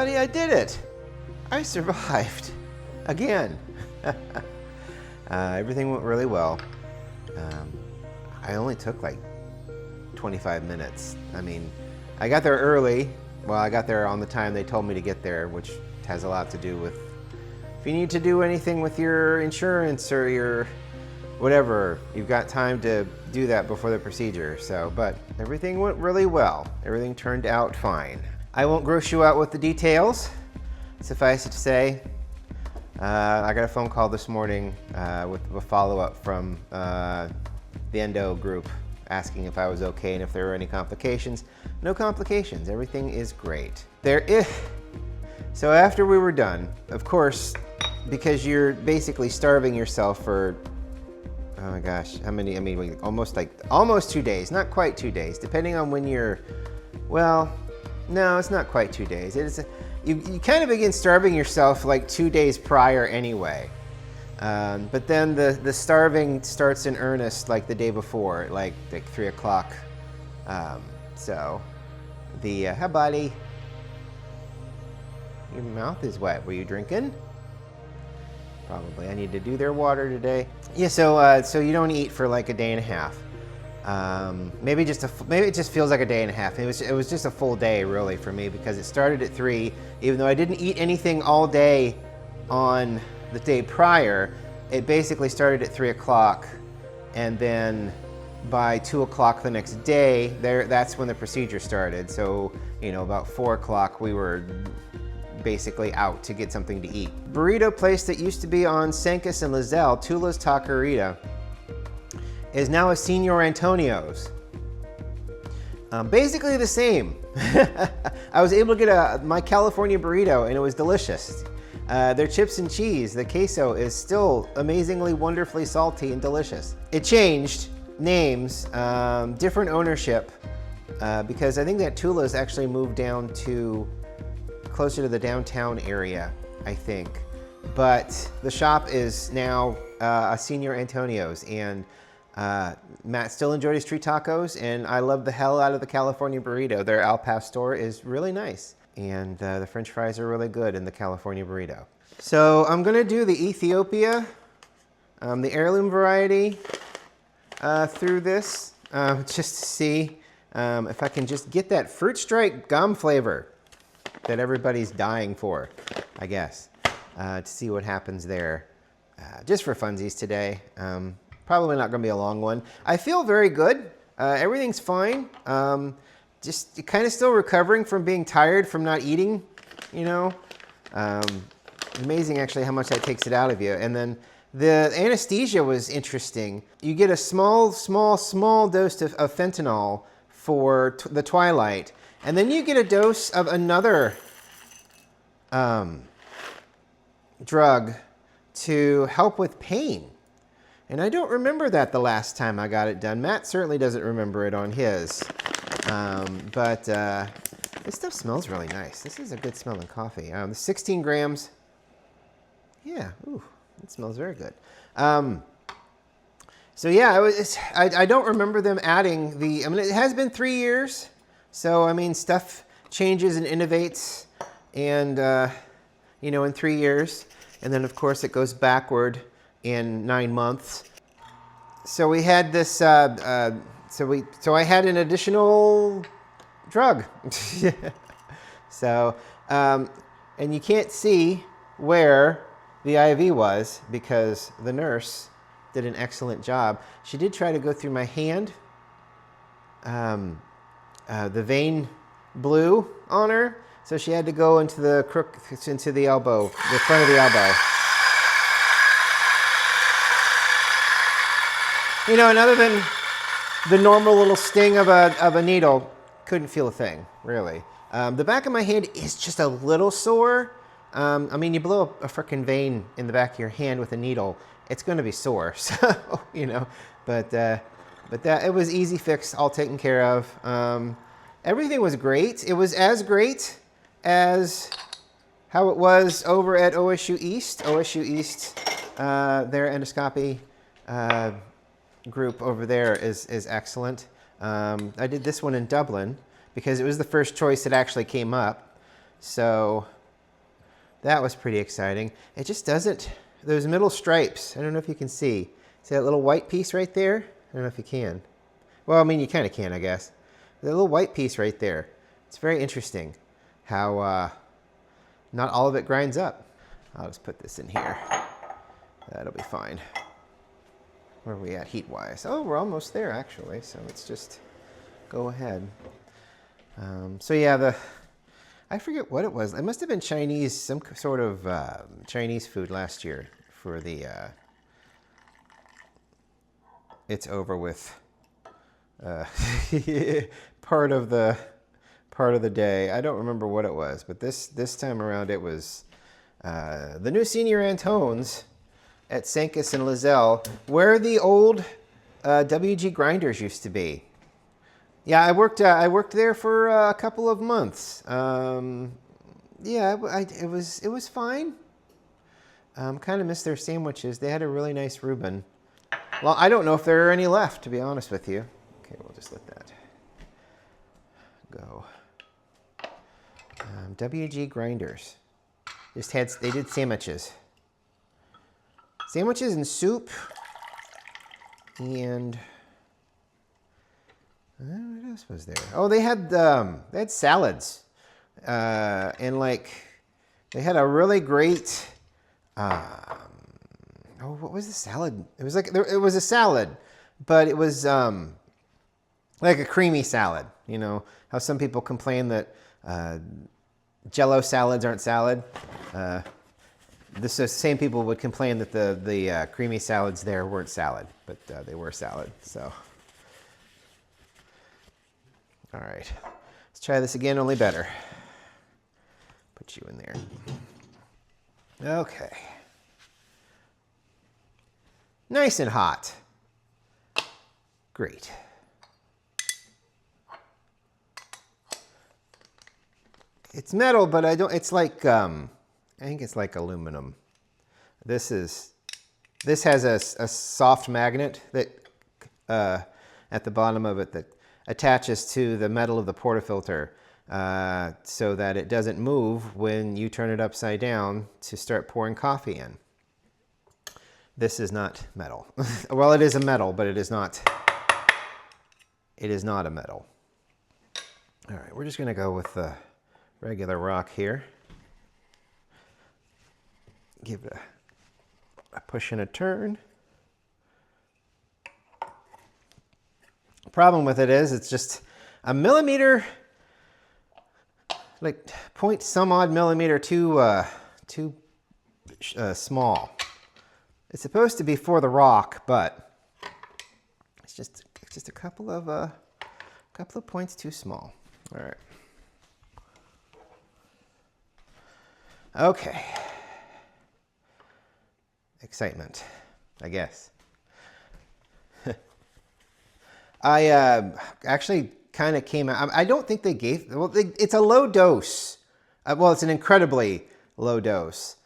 everybody, I did it. I survived. Again. Everything went really well. I only took like 25 minutes. I mean, I got there early. Well, I got there on the time they told me to get there, which has a lot to do with if you need to do anything with your insurance or your whatever, you've got time to do that before the procedure. So, but everything went really well. Everything turned out fine. I won't gross you out with the details. Suffice it to say, I got a phone call this morning with a follow-up from the endo group asking if I was okay and if there were any complications. No complications, everything is great. So after we were done, of course, because you're basically starving yourself for, oh my gosh, how many, I mean, almost 2 days, not quite 2 days, depending on when you're, well, no, it's not quite 2 days. It is, you kind of begin starving yourself like 2 days prior anyway. But then the starving starts in earnest like the day before, like 3 o'clock. So hi buddy. Your mouth is wet. Were you drinking? Probably. I need to do their water today. Yeah, so you don't eat for like a day and a half. Maybe it just feels like a day and a half. It was just a full day really for me because it started at 3. Even though I didn't eat anything all day on the day prior, it basically started at 3 o'clock, and then by 2 o'clock the next day, that's when the procedure started. So, you know, about 4 o'clock we were basically out to get something to eat. Burrito place that used to be on Sancus and Lizelle, Tula's Taqueria, is now a Senor Antonio's. Basically the same. I was able to get my California burrito and it was delicious. Their chips and cheese, the queso, is still amazingly, wonderfully salty and delicious. It changed names, different ownership, because I think that Tula's actually moved down to closer to the downtown area, I think. But the shop is now a Senor Antonio's, and Matt still enjoyed his street tacos, and I love the hell out of the California burrito. Their Al Pastor is really nice, and the French fries are really good in the California burrito. So I'm gonna do the Ethiopia, the heirloom variety through this, just to see if I can just get that fruit strike gum flavor that everybody's dying for, I guess, to see what happens there. Just for funsies today. Probably not gonna be a long one. I feel very good. Everything's fine. Just kind of still recovering from being tired from not eating, you know. Amazing actually how much that takes it out of you. And then the anesthesia was interesting. You get a small dose of fentanyl for the twilight, and then you get a dose of another drug to help with pain. And I don't remember that the last time I got it done. Matt certainly doesn't remember it on his. But this stuff smells really nice. This is a good smelling coffee. 16 grams. Yeah, ooh, it smells very good. So yeah, I don't remember them adding I mean, it has been 3 years. So, I mean, stuff changes and innovates, and, you know, in 3 years. And then, of course, it goes backward in 9 months. So we had this, so I had an additional drug. So, and you can't see where the IV was because the nurse did an excellent job. She did try to go through my hand. The vein blew on her, so she had to go into the elbow, the front of the elbow. You know, and other than the normal little sting of a needle, couldn't feel a thing, really. The back of my hand is just a little sore. I mean, you blow a frickin' vein in the back of your hand with a needle, it's going to be sore. So, you know, but that it was easy fix, all taken care of. Everything was great. It was as great as how it was over at OSU East. OSU East, their endoscopy group over there is excellent. I did this one in Dublin because it was the first choice that actually came up. So that was pretty exciting. It just doesn't, those middle stripes, I don't know if you can see. See that little white piece right there? I don't know if you can. Well, I mean, you kind of can, I guess. The little white piece right there. It's very interesting how not all of it grinds up. I'll just put this in here. That'll be fine. Where are we at heat-wise? Oh, we're almost there, actually. So let's just go ahead. So yeah, I forget what it was. It must have been Chinese, some sort of Chinese food last year for the it's over with part of the day. I don't remember what it was, but this time around it was the new Senior Antones at Sankus and Lizelle, where the old WG grinders used to be. Yeah, I worked there for a couple of months. Yeah, it was fine. Kind of missed their sandwiches. They had a really nice Reuben. Well, I don't know if there are any left, to be honest with you. Okay, we'll just let that go. WG grinders. They did sandwiches. Sandwiches and soup. And what else was there? Oh, they had salads. And like, they had a really great, oh, what was the salad? It was like, it was a salad, but it was like a creamy salad. You know, how some people complain that Jell-O salads aren't salad. The same people would complain that the creamy salads there weren't salad, but they were salad, so. All right, let's try this again, only better. Put you in there. Okay. Nice and hot. Great. It's metal, but it's like, I think it's like aluminum. This has a soft magnet that, at the bottom of it that attaches to the metal of the portafilter so that it doesn't move when you turn it upside down to start pouring coffee in. This is not metal. Well, it is a metal, but it is not a metal. All right, we're just gonna go with the regular rock here. Give it a push and a turn. The problem with it is it's just a millimeter, like point some odd millimeter too small. It's supposed to be for the rock, but it's just a couple of points too small. All right. Okay. Excitement, I guess. I actually kind of came out. I don't think they gave. Well, it's a low dose. Well, it's an incredibly low dose,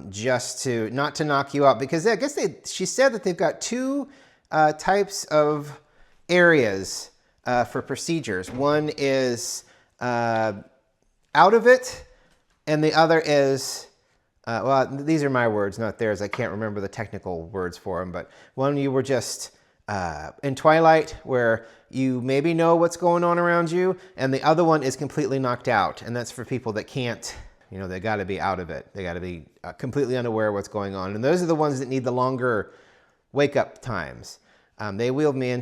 just to not to knock you out, because I guess she said that they've got two types of areas for procedures. One is out of it, and the other is. Well, these are my words, not theirs. I can't remember the technical words for them, but one you were just in twilight, where you maybe know what's going on around you, and the other one is completely knocked out, and that's for people that can't, you know, they got to be out of it. They got to be completely unaware of what's going on, and those are the ones that need the longer wake-up times. They wheeled me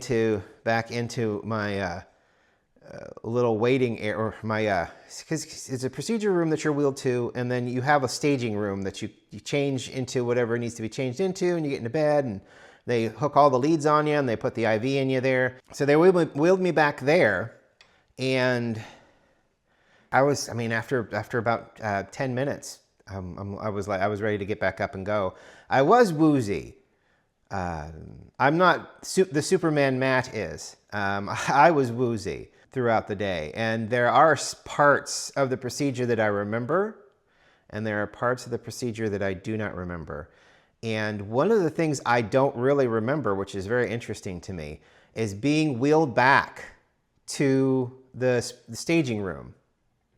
back into my little waiting area, or my, because it's a procedure room that you're wheeled to, and then you have a staging room that you change into whatever needs to be changed into, and you get into bed, and they hook all the leads on you, and they put the IV in you there. So they wheeled me back there, and I mean, after about 10 minutes, I was ready to get back up and go. I was woozy. I'm not the Superman Matt is. I was woozy throughout the day, and there are parts of the procedure that I remember, and there are parts of the procedure that I do not remember. And one of the things I don't really remember, which is very interesting to me, is being wheeled back to the staging room,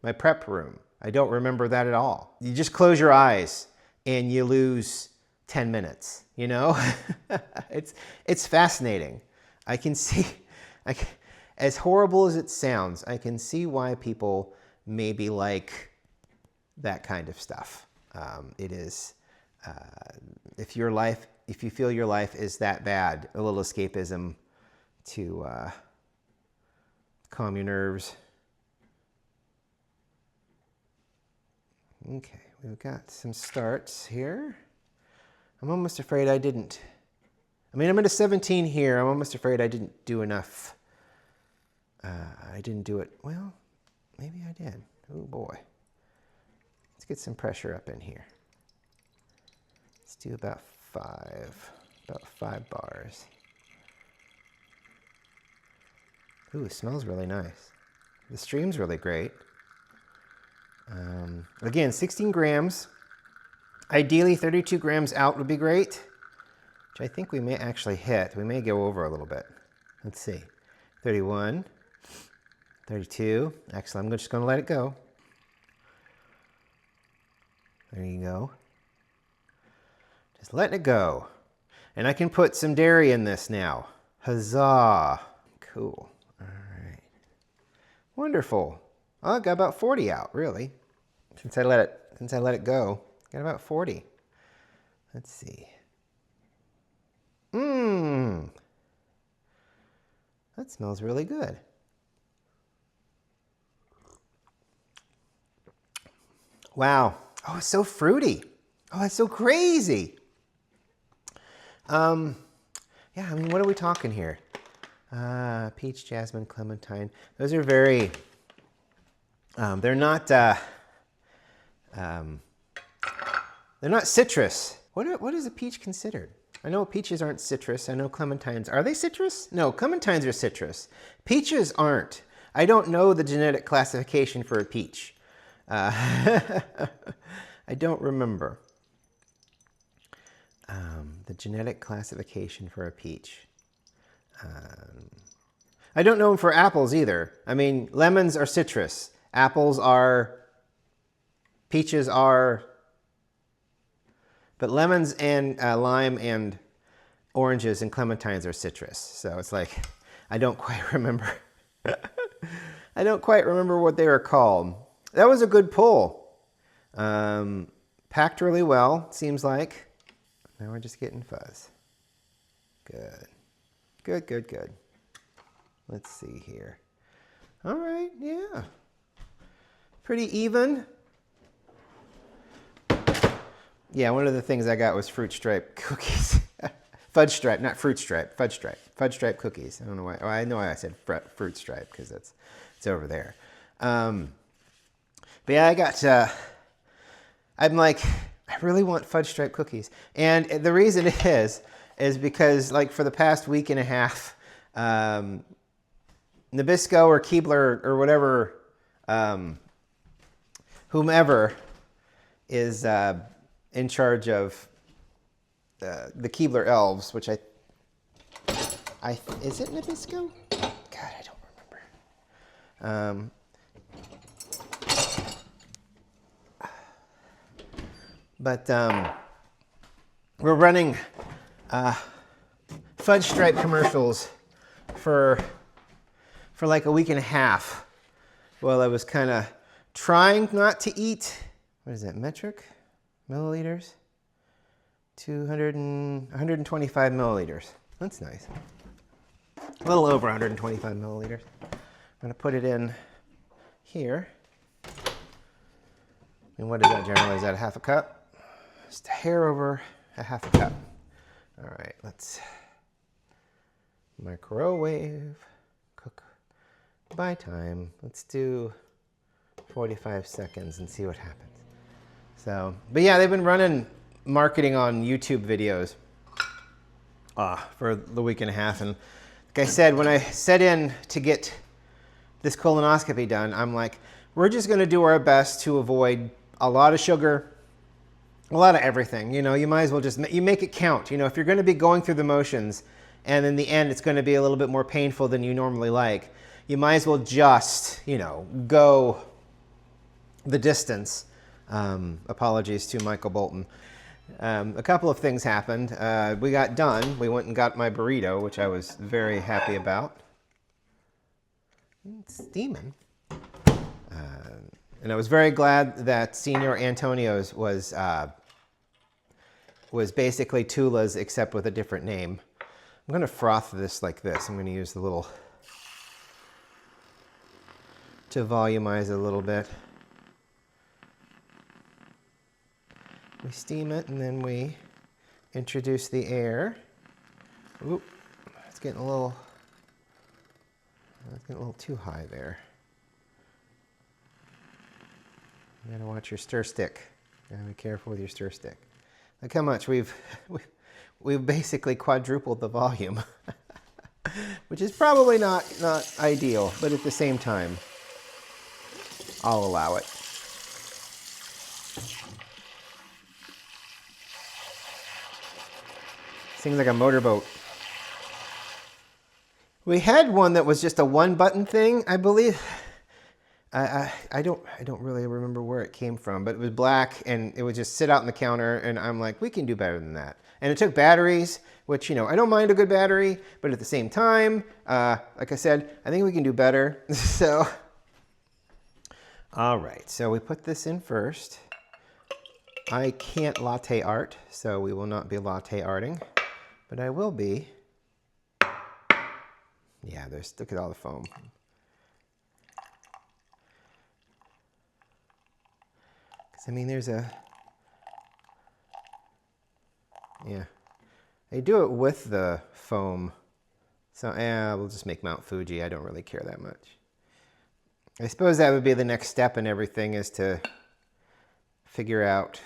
my prep room. I don't remember that at all. You just close your eyes and you lose 10 minutes, you know? It's fascinating. I can see, as horrible as it sounds, I can see why people maybe like that kind of stuff. It is, if you feel your life is that bad, a little escapism to calm your nerves. Okay, we've got some starts here. I'm almost afraid I didn't. I mean, I'm at a 17 here. I'm almost afraid I didn't do enough. I didn't do it. Well, maybe I did. Oh boy. Let's get some pressure up in here. Let's do about five bars. Ooh, it smells really nice. The stream's really great. Again, 16 grams. Ideally, 32 grams out would be great, which I think we may actually hit. We may go over a little bit. Let's see. 31, 32. Actually, I'm just going to let it go. There you go. Just letting it go. And I can put some dairy in this now. Huzzah. Cool. All right. Wonderful. Oh, I got about 40 out, really. Since I let it go. Got about 40. Let's see. That smells really good. Wow. Oh, it's so fruity. Oh, it's so crazy. Yeah, I mean, what are we talking here? Peach, jasmine, clementine. Those are very, they're not citrus. What is a peach considered? I know peaches aren't citrus. I know clementines. Are they citrus? No, clementines are citrus. Peaches aren't. I don't know the genetic classification for a peach. I don't remember the genetic classification for a peach. I don't know them for apples either. I mean, lemons are citrus. Apples are, peaches are, but lemons and lime and oranges and clementines are citrus. So it's like, I don't quite remember. I don't quite remember what they were called. That was a good pull. Packed really well, seems like. Now we're just getting fuzz. Good. Good, good, good. Let's see here. All right, yeah. Pretty even. Yeah, one of the things I got was fruit stripe cookies. Fudge stripe, not fruit stripe, fudge stripe. Fudge stripe cookies. I don't know why. Oh, I know why I said fruit stripe, because it's over there. But yeah, I got, I'm like, I really want fudge stripe cookies. And the reason is because like for the past week and a half, Nabisco or Keebler or whatever, whomever is in charge of the Keebler elves, which is it Nabisco? God, I don't remember. But we're running fudge stripe commercials for like a week and a half. Well, I was kind of trying not to eat, what is that, metric milliliters? 125 milliliters. That's nice. A little over 125 milliliters. I'm going to put it in here. And what is that generally? Is that a half a cup? Just a hair over a half a cup. All right, let's microwave, cook by time. Let's do 45 seconds and see what happens. So, but yeah, they've been running marketing on YouTube videos for the week and a half. And like I said, when I set in to get this colonoscopy done, I'm like, we're just going to do our best to avoid a lot of sugar, a lot of everything. You know, you might as well just, you make it count. You know, if you're going to be going through the motions and in the end it's going to be a little bit more painful than you normally like, you might as well just, you know, go the distance. Apologies to Michael Bolton. A couple of things happened. We got done. We went and got my burrito, which I was very happy about. It's steaming. And I was very glad that Senor Antonio's was basically Tula's except with a different name. I'm going to froth this like this. I'm going to use the little to volumize it a little bit. We steam it and then we introduce the air. Oop, it's getting a little too high there. You gotta watch your stir stick. You gotta be careful with your stir stick. Look how much we've basically quadrupled the volume, which is probably not ideal, but at the same time, I'll allow it. Seems like a motorboat. We had one that was just a one-button thing, I believe. I don't really remember where it came from, but it was black and it would just sit out on the counter, and I'm like, we can do better than that. And it took batteries, which, you know, I don't mind a good battery, but at the same time, like I said, I think we can do better. So, all right, so we put this in first. I can't latte art, so we will not be latte arting. But I will be. Yeah, look at all the foam. Because, I mean, there's a... Yeah. They do it with the foam. So, yeah, we'll just make Mount Fuji. I don't really care that much. I suppose that would be the next step in everything, is to figure out,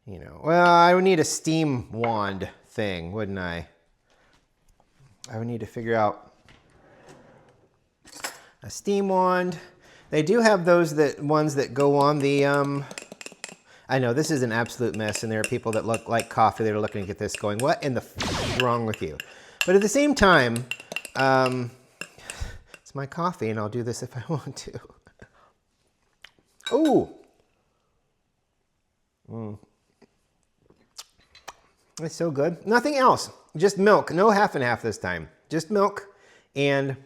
you know... Well, I would need a steam wand thing, wouldn't I? I would need to figure out a steam wand. They do have those ones that go on the I know this is an absolute mess, and there are people that look like coffee that are looking at this going, what in the f is wrong with you? But at the same time, it's my coffee and I'll do this if I want to. Ooh. It's so good. Nothing else. Just milk. No half and half this time. Just milk and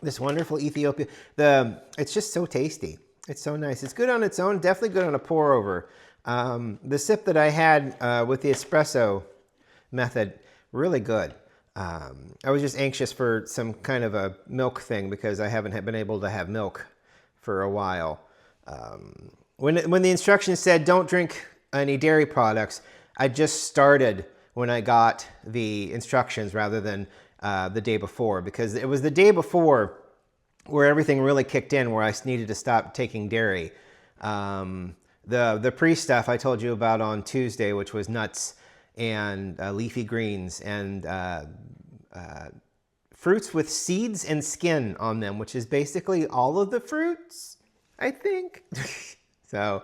this wonderful Ethiopia. It's just so tasty. It's so nice. It's good on its own. Definitely good on a pour over. The sip that I had with the espresso method, really good. I was just anxious for some kind of a milk thing because I haven't been able to have milk for a while. When the instructions said don't drink any dairy products, I just started when I got the instructions rather than the day before, because it was the day before where everything really kicked in, where I needed to stop taking dairy. The pre-stuff I told you about on Tuesday, which was nuts and leafy greens and fruits with seeds and skin on them, which is basically all of the fruits, I think. So,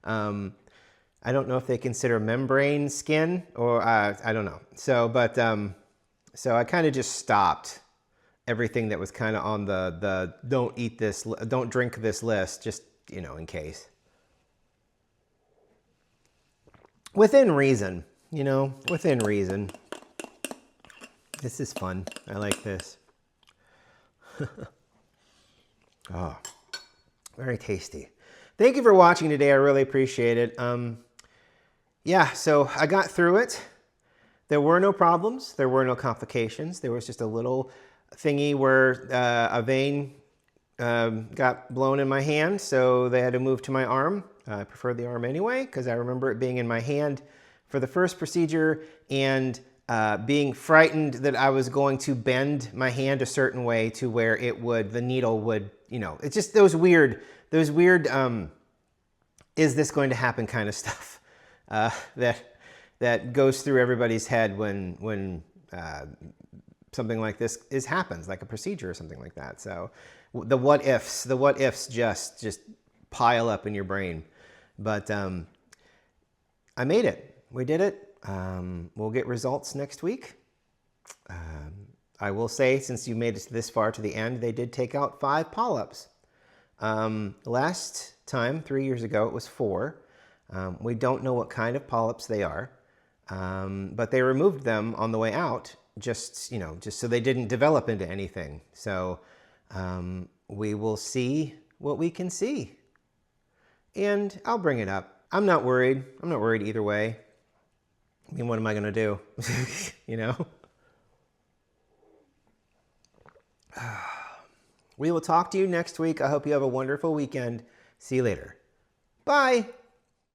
I don't know if they consider membrane skin or I don't know. So, but so I kind of just stopped everything that was kind of on the don't eat this, don't drink this list, just, you know, in case. Within reason, you know, within reason. This is fun. I like this. Oh, very tasty. Thank you for watching today. I really appreciate it. Yeah, so I got through it. There were no problems. There were no complications. There was just a little thingy where a vein got blown in my hand, so they had to move to my arm. I preferred the arm anyway, because I remember it being in my hand for the first procedure and being frightened that I was going to bend my hand a certain way to where the needle would, you know, it's just those weird, is this going to happen kind of stuff that goes through everybody's head when something like this happens, like a procedure or something like that. So the what ifs just pile up in your brain. But I made it. We did it. We'll get results next week. I will say, since you made it this far to the end, they did take out 5 polyps. Last time, 3 years ago, it was 4. We don't know what kind of polyps they are, but they removed them on the way out just so they didn't develop into anything. So we will see what we can see. And I'll bring it up. I'm not worried. I'm not worried either way. I mean, what am I going to do? We will talk to you next week. I hope you have a wonderful weekend. See you later. Bye.